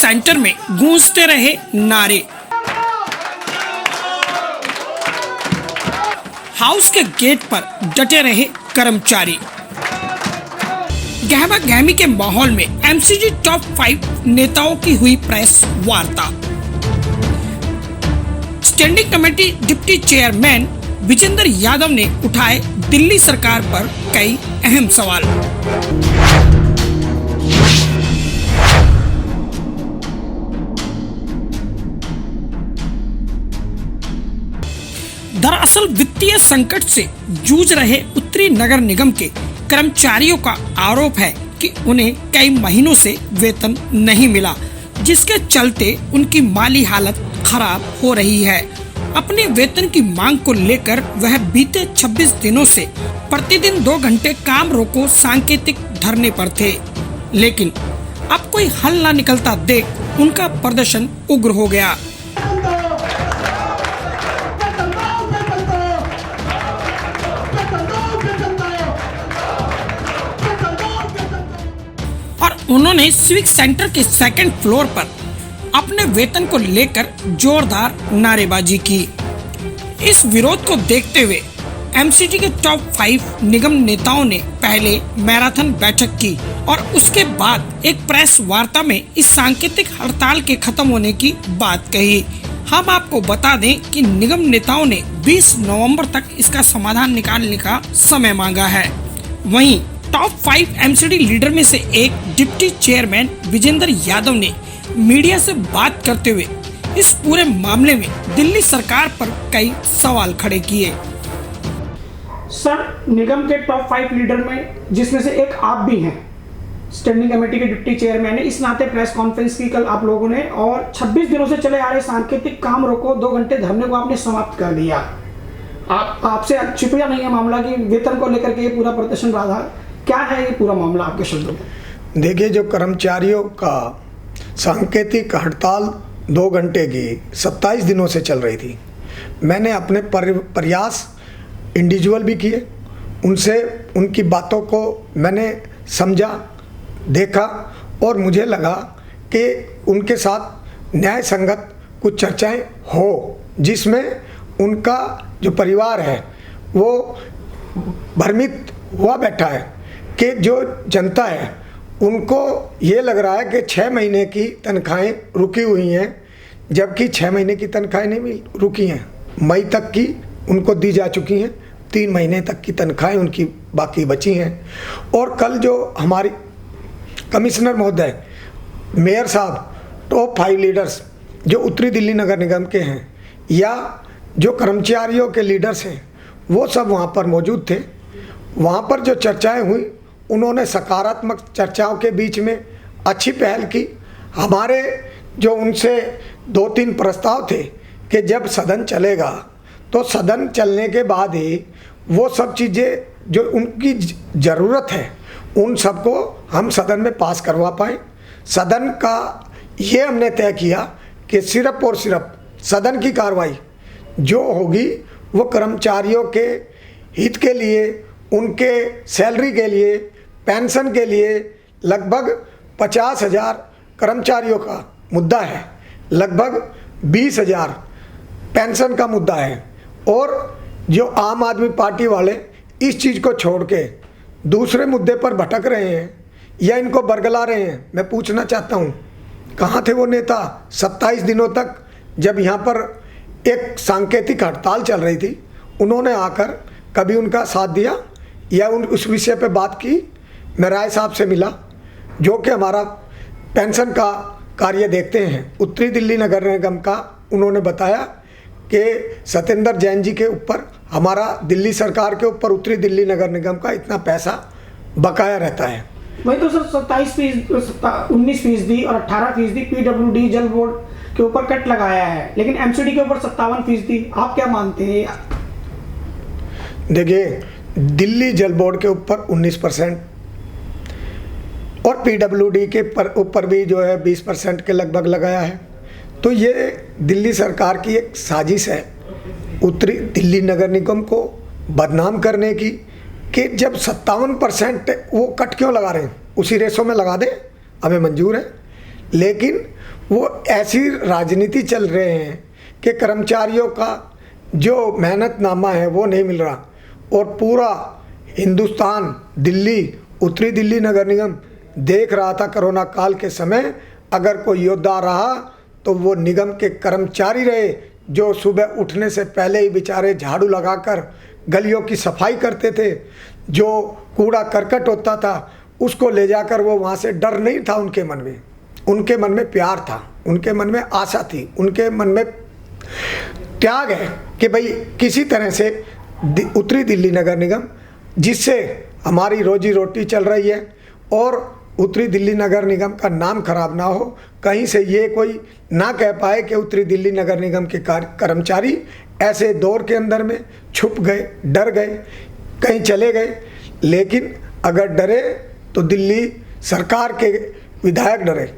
Centre में गूंजते रहे नारे। हाउस के गेट पर डटे रहे कर्मचारी। गहमा गहमी के माहौल में एमसीजी टॉप 5 नेताओं की हुई प्रेस वार्ता। Standing committee deputy chairman Vijender Yadav ने उठाए दिल्ली सरकार पर कई अहम सवाल। दरअसल वित्तीय संकट से जूझ रहे उत्तरी नगर निगम के कर्मचारियों का आरोप है कि उन्हें कई महीनों से वेतन नहीं मिला, जिसके चलते उनकी माली हालत खराब हो रही है। अपने वेतन की मांग को लेकर वह बीते 26 दिनों से प्रतिदिन 2 घंटे काम रोको सांकेतिक धरने पर थे, लेकिन अब कोई हल न निकलता देख उनका प्रदर्शन उग्र हो गया। और उन्होंने सिविक सेंटर के 2nd फ्लोर पर अपने वेतन को लेकर जोरदार नारेबाजी की। इस विरोध को देखते हुए एमसीजी के टॉप 5 निगम नेताओं ने पहले मैराथन बैठक की और उसके बाद एक प्रेस वार्ता में इस सांकेतिक हड़ताल के खत्म होने की बात कही। हम आपको बता दें कि निगम नेताओं ने 20 नवंबर तक इसका समाधान निकालने का समय मांगा है। वहीं टॉप 5 एमसीडी लीडर में से एक डिप्टी चेयरमैन विजेंद्र यादव ने मीडिया से बात करते हुए इस पूरे मामले में दिल्ली सरकार पर कई सवाल खड़े किए। सर, निगम के टॉप 5 लीडर में जिसमें से एक आप भी हैं, स्टैंडिंग कमेटी के डिप्टी चेयरमैन है, इस नाते प्रेस कॉन्फ्रेंस की कल आप लोगों ने, और 26 दिनों से चले आ रहे सांकेतिक काम रोको 2 घंटे धरने को आपने समाप्त कर दिया। आपसे छिपा नहीं है मामला कि वेतन को लेकर के ये पूरा प्रदर्शन रहा था। क्या है ये पूरा मामला आपके शब्दों में? देखिए, जो कर्मचारियों का सांकेतिक हड़ताल 2 घंटे की 27 दिनों से चल रही थी, मैंने अपने प्रयास इंडिविजुअल भी किए, उनसे उनकी बातों को मैंने समझा, देखा और मुझे लगा कि उनके साथ न्याय संगत कुछ चर्चाएं हो, जिसमें उनका जो परिवार है वो भ्रमित हुआ बैठा है कि जो जनता है उनको ये लग रहा है कि 6 महीने की तनख्वाहें रुकी हुई हैं, जबकि 6 महीने की तनख्वाहें नहीं रुकी हैं। मई तक की उनको दी जा चुकी हैं, 3 महीने तक की तनख्वाहें उनकी बाकी बची हैं। और कल जो हमारी कमिश्नर महोदय, मेयर साहब, टॉप 5 लीडर्स जो उत्तरी दिल्ली नगर निगम के हैं या जो कर्मचारियों के लीडर्स हैं, वो सब वहाँ पर मौजूद थे। वहाँ पर जो चर्चाएं हुई, उन्होंने सकारात्मक चर्चाओं के बीच में अच्छी पहल की। हमारे जो उनसे 2-3 प्रस्ताव थे कि जब सदन चलेगा तो सदन चलने के बाद ही वो सब चीज़ें जो उनकी ज़रूरत है उन सबको हम सदन में पास करवा पाएँ। सदन का ये हमने तय किया कि सिर्फ और सिर्फ सदन की कार्रवाई जो होगी वो कर्मचारियों के हित के लिए, उनके सैलरी के लिए, पेंशन के लिए लगभग 50,000 कर्मचारियों का मुद्दा है, लगभग 20,000 पेंशन का मुद्दा है। और जो आम आदमी पार्टी वाले इस चीज़ को छोड़ के दूसरे मुद्दे पर भटक रहे हैं या इनको बरगला रहे हैं, मैं पूछना चाहता हूँ, कहाँ थे वो नेता 27 दिनों तक जब यहाँ पर एक सांकेतिक हड़ताल चल रही थी? उन्होंने आकर कभी उनका साथ दिया या उस विषय पे बात की? मैं राय साहब से मिला, जो कि हमारा पेंशन का कार्य देखते हैं उत्तरी दिल्ली नगर निगम का। उन्होंने बताया कि सत्येंद्र जैन जी के ऊपर, हमारा दिल्ली सरकार के ऊपर उत्तरी दिल्ली नगर निगम का इतना पैसा बकाया रहता है। वही तो सर, 19% और 18% पीडब्ल्यूडी जल बोर्ड के ऊपर कट लगाया है, लेकिन एमसीडी के ऊपर 57%। आप क्या मानते हैं? देखिए, दिल्ली जल बोर्ड के ऊपर 19% और पीडब्ल्यूडी के ऊपर भी जो है 20% के लगभग लगाया है। तो ये दिल्ली सरकार की एक साजिश है उत्तरी दिल्ली नगर निगम को बदनाम करने की, कि जब 57% वो कट क्यों लगा रहे हैं, उसी रेशो में लगा दें, हमें मंजूर है। लेकिन वो ऐसी राजनीति चल रहे हैं कि कर्मचारियों का जो मेहनतनामा है वो नहीं मिल रहा, और पूरा हिंदुस्तान, दिल्ली, उत्तरी दिल्ली नगर निगम देख रहा था कोरोना काल के समय, अगर कोई योद्धा रहा तो वो निगम के कर्मचारी रहे, जो सुबह उठने से पहले ही बेचारे झाड़ू लगाकर गलियों की सफाई करते थे, जो कूड़ा करकट होता था उसको ले जाकर वो वहाँ से, डर नहीं था उनके मन में, उनके मन में प्यार था, उनके मन में आशा थी, उनके मन में त्याग है कि भाई किसी तरह से उत्तरी दिल्ली नगर निगम, जिससे हमारी रोजी रोटी चल रही है और उत्तरी दिल्ली नगर निगम का नाम खराब ना हो, कहीं से ये कोई ना कह पाए कि उत्तरी दिल्ली नगर निगम के कर्मचारी ऐसे दौर के अंदर में छुप गए, डर गए, कहीं चले गए। लेकिन अगर डरे तो दिल्ली सरकार के विधायक डरे।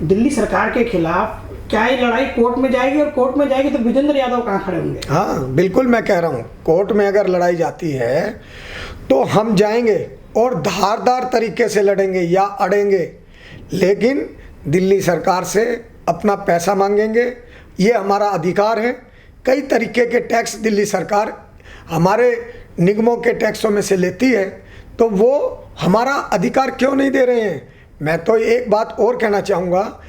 दिल्ली सरकार के खिलाफ क्या ये लड़ाई कोर्ट में जाएगी, और कोर्ट में जाएगी तो विजेंद्र यादव कहाँ खड़े होंगे? हाँ बिल्कुल, मैं कह रहा हूँ कोर्ट में अगर लड़ाई जाती है तो हम जाएंगे और धारदार तरीके से लड़ेंगे या अड़ेंगे, लेकिन दिल्ली सरकार से अपना पैसा मांगेंगे, ये हमारा अधिकार है। कई तरीके के टैक्स दिल्ली सरकार हमारे निगमों के टैक्सों में से लेती है, तो वो हमारा अधिकार क्यों नहीं दे रहे हैं? मैं तो एक बात और कहना चाहूँगा,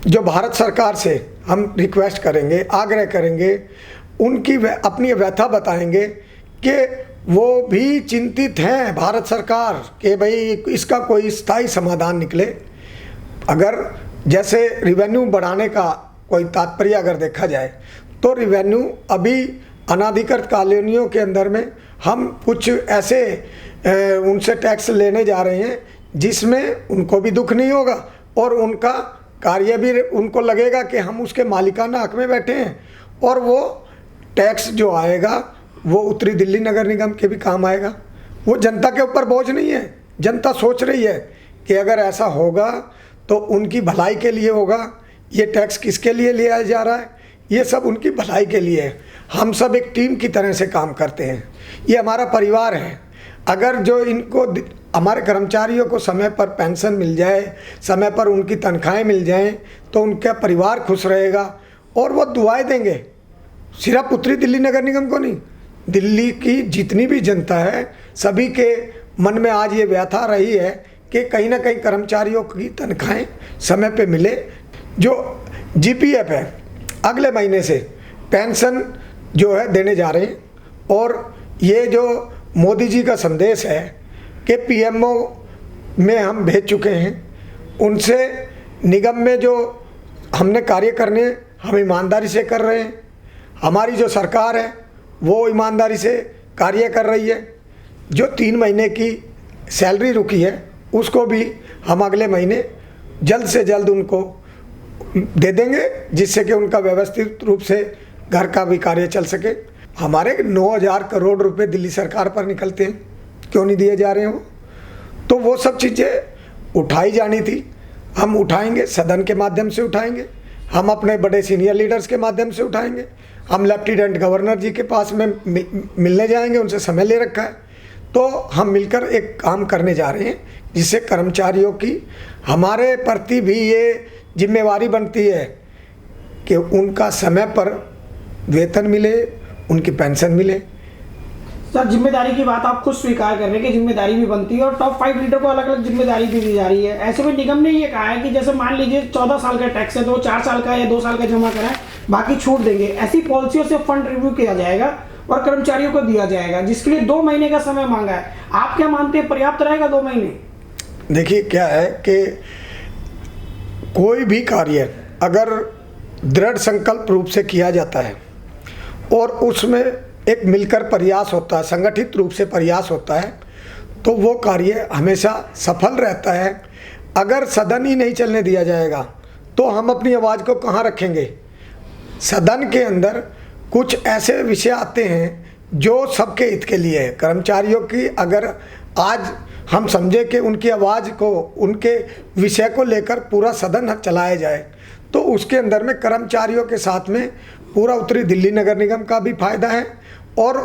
जो भारत सरकार से हम रिक्वेस्ट करेंगे, आग्रह करेंगे, उनकी अपनी व्यथा बताएंगे कि वो भी चिंतित हैं भारत सरकार कि भाई इसका कोई स्थायी समाधान निकले। अगर जैसे रिवेन्यू बढ़ाने का कोई तात्पर्य अगर देखा जाए तो रिवेन्यू अभी अनाधिकृत कॉलोनियों के अंदर में हम कुछ ऐसे उनसे टैक्स लेने जा रहे हैं जिसमें उनको भी दुख नहीं होगा और उनका कार्य भी उनको लगेगा कि हम उसके मालिकाना हक में बैठे हैं, और वो टैक्स जो आएगा वो उत्तरी दिल्ली नगर निगम के भी काम आएगा। वो जनता के ऊपर बोझ नहीं है। जनता सोच रही है कि अगर ऐसा होगा तो उनकी भलाई के लिए होगा। ये टैक्स किसके लिए लिया जा रहा है? ये सब उनकी भलाई के लिए है। हम सब एक टीम की तरह से काम करते हैं, ये हमारा परिवार है। अगर जो इनको हमारे कर्मचारियों को समय पर पेंशन मिल जाए, समय पर उनकी तनख्वाहें मिल जाएं, तो उनका परिवार खुश रहेगा और वो दुआएं देंगे। सिर्फ उत्तरी दिल्ली नगर निगम को नहीं, दिल्ली की जितनी भी जनता है, सभी के मन में आज ये व्यथा रही है कि कहीं ना कहीं कर्मचारियों की तनख्वाहें समय पे मिले। जो जीपीएफ है अगले महीने से पेंशन जो है देने जा रहे हैं, और ये जो मोदी जी का संदेश है कि पीएमओ में हम भेज चुके हैं, उनसे निगम में जो हमने कार्य करने हम ईमानदारी से कर रहे हैं। हमारी जो सरकार है वो ईमानदारी से कार्य कर रही है। जो 3 महीने की सैलरी रुकी है उसको भी हम अगले महीने जल्द से जल्द उनको दे देंगे, जिससे कि उनका व्यवस्थित रूप से घर का भी कार्य चल सके। हमारे 9,000 करोड़ रुपए दिल्ली सरकार पर निकलते हैं, क्यों नहीं दिए जा रहे हैं? तो वो सब चीज़ें उठाई जानी थी, हम उठाएंगे, सदन के माध्यम से उठाएंगे, हम अपने बड़े सीनियर लीडर्स के माध्यम से उठाएंगे, हम लेफ्टिनेंट गवर्नर जी के पास में मिलने जाएंगे, उनसे समय ले रखा है। तो हम मिलकर एक काम करने जा रहे हैं जिससे कर्मचारियों की हमारे प्रति भी ये जिम्मेवारी बनती है कि उनका समय पर वेतन मिले, उनकी पेंशन मिले। सर, जिम्मेदारी की बात आप खुद स्वीकार कर रहे हैं कि जिम्मेदारी भी बनती है, और टॉप 5 लीडर को अलग अलग जिम्मेदारी भी दी जा रही है। ऐसे में निगम ने ये कहा है कि जैसे मान लीजिए 14 साल का टैक्स है तो 4 साल का या 2 साल का जमा कराएं, बाकी छूट देंगे। ऐसी पॉलिसियों से फंड रिव्यू किया जाएगा और कर्मचारियों को दिया जाएगा, जिसके लिए 2 महीने का समय मांगा है। आप क्या मानते हैं, पर्याप्त रहेगा 2 महीने? देखिए क्या है कि कोई भी कार्य अगर दृढ़ संकल्प रूप से किया जाता है और उसमें एक मिलकर प्रयास होता है, संगठित रूप से प्रयास होता है, तो वो कार्य हमेशा सफल रहता है। अगर सदन ही नहीं चलने दिया जाएगा तो हम अपनी आवाज़ को कहाँ रखेंगे? सदन के अंदर कुछ ऐसे विषय आते हैं जो सबके हित के लिए है। कर्मचारियों की अगर आज हम समझे कि उनकी आवाज़ को, उनके विषय को लेकर पूरा सदन चलाया जाए, तो उसके अंदर में कर्मचारियों के साथ में पूरा उत्तरी दिल्ली नगर निगम का भी फायदा है, और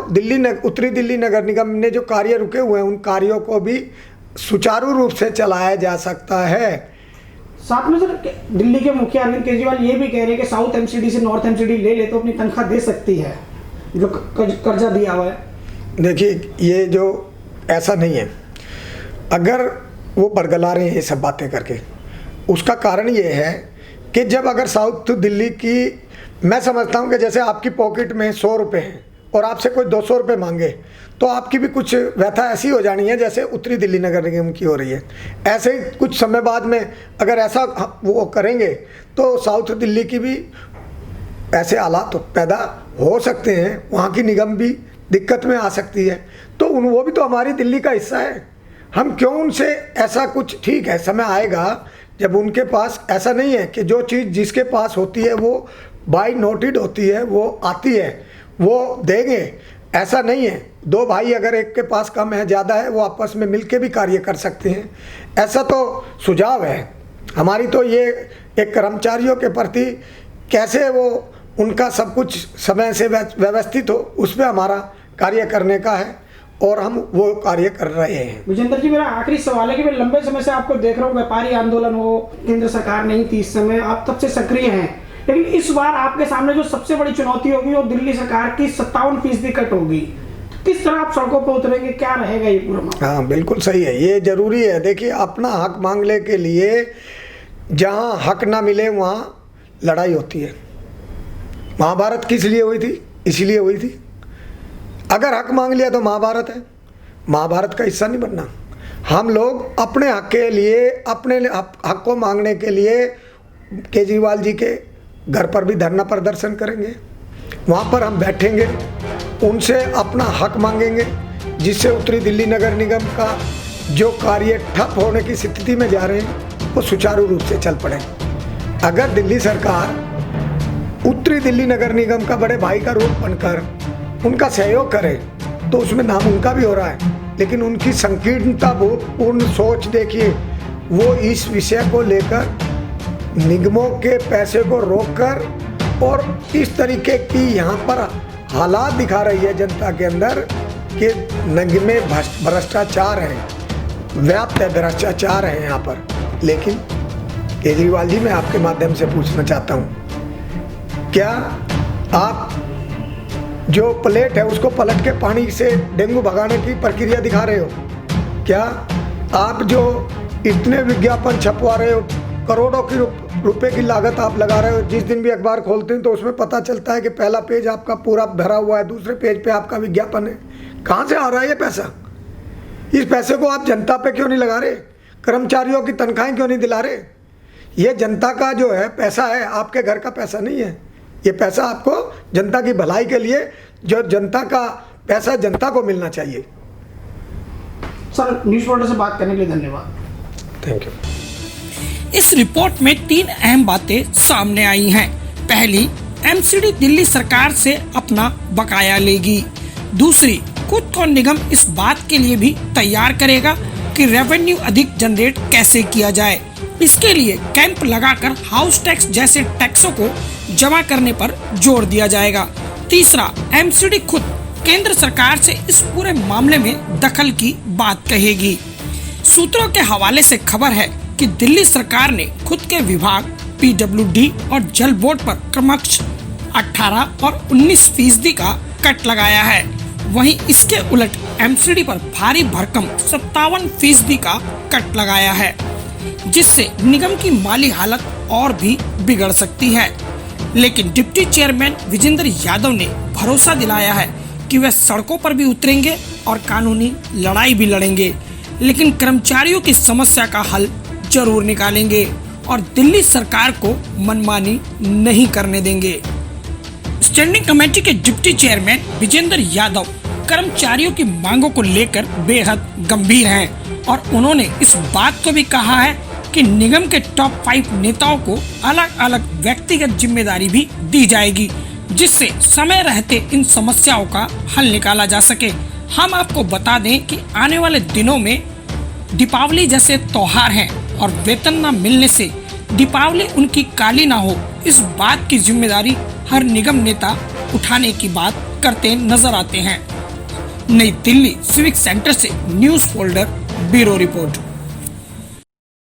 उत्तरी दिल्ली नगर निगम ने जो कार्य रुके हुए हैं उन कार्यों को भी सुचारू रूप से चलाया जा सकता है। साथ में सर दिल्ली के मुखिया अरविंद केजरीवाल ये भी कह रहे हैं कि साउथ एमसीडी से नॉर्थ एमसीडी ले ले तो अपनी तनख्वाह दे सकती है, जो कर्जा दिया हुआ है। देखिए, ये जो ऐसा नहीं है, अगर वो बरगला रहे हैं ये सब बातें करके, उसका कारण ये है कि जब अगर साउथ दिल्ली की, मैं समझता हूँ कि जैसे आपकी पॉकेट में 100 रुपये हैं और आपसे कोई 200 रुपये मांगे तो आपकी भी कुछ व्यथा ऐसी हो जानी है जैसे उत्तरी दिल्ली नगर निगम की हो रही है। ऐसे ही कुछ समय बाद में अगर ऐसा वो करेंगे तो साउथ दिल्ली की भी ऐसे हालात पैदा हो सकते हैं, वहाँ की निगम भी दिक्कत में आ सकती है। तो वो भी तो हमारी दिल्ली का हिस्सा है, हम क्यों उनसे ऐसा कुछ, ठीक है समय आएगा जब उनके पास, ऐसा नहीं है कि जो चीज़ जिसके पास होती है वो बाई नोटेड होती है, वो आती है वो देंगे, ऐसा नहीं है। दो भाई अगर एक के पास कम है ज़्यादा है, वो आपस में मिलके भी कार्य कर सकते हैं, ऐसा तो सुझाव है हमारी। तो ये एक कर्मचारियों के प्रति कैसे वो उनका सब कुछ समय से व्यवस्थित हो, उस पर हमारा कार्य करने का है और हम वो कार्य कर रहे हैं। विजेंद्र जी, मेरा आखिरी सवाल है कि मैं लंबे समय से आपको देख रहा हूँ, व्यापारी आंदोलन हो, केंद्र सरकार नहीं थी इस समय, आप तब से सक्रिय हैं, लेकिन इस बार आपके सामने जो सबसे बड़ी चुनौती होगी वो दिल्ली सरकार की 57% कट होगी। किस तरह आप सड़कों पर उतरेंगे, क्या रहेगा ये पूरा मामला? हाँ बिल्कुल सही है, ये जरूरी है। देखिए, अपना हक मांगने के लिए जहाँ हक ना मिले वहाँ लड़ाई होती है। महाभारत किस लिए हुई थी? इसीलिए हुई थी। अगर हक मांग लिया तो महाभारत है, महाभारत का हिस्सा नहीं बनना। हम लोग अपने हक के लिए, अपने हक को मांगने के लिए केजरीवाल जी के घर पर भी धरना प्रदर्शन करेंगे, वहाँ पर हम बैठेंगे, उनसे अपना हक मांगेंगे, जिससे उत्तरी दिल्ली नगर निगम का जो कार्य ठप होने की स्थिति में जा रहे हैं वो सुचारू रूप से चल पड़े। अगर दिल्ली सरकार उत्तरी दिल्ली नगर निगम का बड़े भाई का रूप बनकर उनका सहयोग करे तो उसमें नाम उनका भी हो रहा है, लेकिन उनकी संकीर्णतापूर्ण सोच देखिए, वो इस विषय को लेकर निगमों के पैसे को रोककर और इस तरीके की यहाँ पर हालात दिखा रही है जनता के अंदर कि निगमें भ्रष्टाचार है, व्याप्त है भ्रष्टाचार है यहाँ पर। लेकिन केजरीवाल जी, मैं आपके माध्यम से पूछना चाहता हूँ, क्या आप जो प्लेट है उसको पलट के पानी से डेंगू भगाने की प्रक्रिया दिखा रहे हो? क्या आप जो इतने विज्ञापन छपवा रहे हो, करोड़ों की रुपए की लागत आप लगा रहे हो, जिस दिन भी अखबार खोलते हैं तो उसमें पता चलता है कि पहला पेज आपका पूरा भरा हुआ है, दूसरे पेज पे आपका विज्ञापन है। कहाँ से आ रहा है ये पैसा? इस पैसे को आप जनता पे क्यों नहीं लगा रहे? कर्मचारियों की तनख्वाहें क्यों नहीं दिला रहे? ये जनता का जो है पैसा है, आपके घर का पैसा नहीं है। ये पैसा आपको जनता की भलाई के लिए, जो जनता का पैसा जनता को मिलना चाहिए। सर, न्यूज़ पोर्टल से बात करने के लिए धन्यवाद। Thank you. इस रिपोर्ट में 3 अहम बातें सामने आई हैं। पहली, एमसीडी दिल्ली सरकार से अपना बकाया लेगी। दूसरी, खुद को निगम इस बात के लिए भी तैयार करेगा कि रेवेन्यू अधिक जनरेट कैसे किया जाए। इसके लिए कैंप लगाकर हाउस टैक्स जैसे टैक्सों को जमा करने पर जोर दिया जाएगा। तीसरा, एमसीडी खुद केंद्र सरकार से इस पूरे मामले में दखल की बात कहेगी। सूत्रों के हवाले से खबर है कि दिल्ली सरकार ने खुद के विभाग पीडब्ल्यूडी और जल बोर्ड पर क्रमशः 18 और 19% का कट लगाया है। वहीं इसके उलट एमसीडी पर भारी भरकम 57% का कट लगाया है, जिससे निगम की माली हालत और भी बिगड़ सकती है। लेकिन डिप्टी चेयरमैन विजेंद्र यादव ने भरोसा दिलाया है कि वे सड़कों पर भी उतरेंगे और कानूनी लड़ाई भी लड़ेंगे, लेकिन कर्मचारियों की समस्या का हल जरूर निकालेंगे और दिल्ली सरकार को मनमानी नहीं करने देंगे। स्टैंडिंग कमेटी के डिप्टी चेयरमैन विजेंद्र यादव कर्मचारियों की मांगों को लेकर बेहद गंभीर हैं और उन्होंने इस बात को भी कहा है कि निगम के टॉप 5 नेताओं को अलग अलग व्यक्तिगत जिम्मेदारी भी दी जाएगी, जिससे समय रहते इन समस्याओं का हल निकाला जा सके। हम आपको बता दें कि आने वाले दिनों में दीपावली जैसे त्योहार हैं और वेतन न मिलने से दीपावली उनकी काली ना हो, इस बात की जिम्मेदारी हर निगम नेता उठाने की बात करते नजर आते हैं। नई दिल्ली सिविक सेंटर से न्यूज़ फोल्डर ब्यूरो रिपोर्ट।